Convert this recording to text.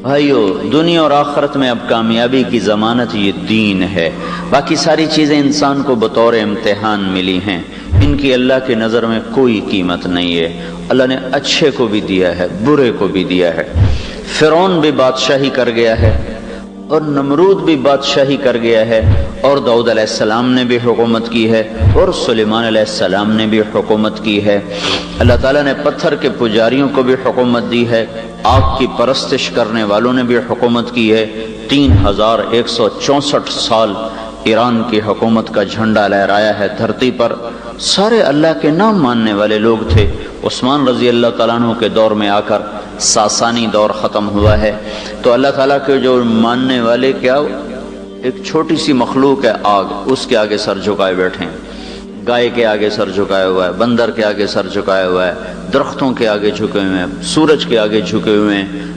بھائیو، دنیا اور آخرت میں اب کامیابی کی ضمانت یہ دین ہے۔ باقی ساری چیزیں انسان کو بطور امتحان ملی ہیں، ان کی اللہ کی نظر میں کوئی قیمت نہیں ہے۔ اللہ نے اچھے کو بھی دیا ہے، برے کو بھی دیا ہے۔ فرعون بھی بادشاہی کر گیا ہے، اور نمرود بھی بادشاہی کر گیا ہے، اور داؤد علیہ السلام نے بھی حکومت کی ہے، اور سلیمان علیہ السلام نے بھی حکومت کی ہے۔ اللہ تعالیٰ نے پتھر کے پجاریوں کو بھی حکومت دی ہے، آگ کی پرستش کرنے والوں نے بھی حکومت کی ہے۔ 3164 سال ایران کی حکومت کا جھنڈا لہرایا ہے دھرتی پر۔ سارے اللہ کے نام ماننے والے لوگ تھے۔ عثمان رضی اللہ تعالیٰ عنہ کے دور میں آ کر ساسانی دور ختم ہوا ہے، تو اللہ تعالیٰ کے جو ماننے والے کیا ایک چھوٹی سی مخلوق ہے آگ، اس کے آگے سر جھکائے بیٹھے ہیں۔ گائے کے آگے سر جھکایا ہوا ہے، بندر کے آگے سر جھکایا ہوا ہے، درختوں کے آگے جھکے ہوئے ہیں، سورج کے آگے جھکے ہوئے ہیں،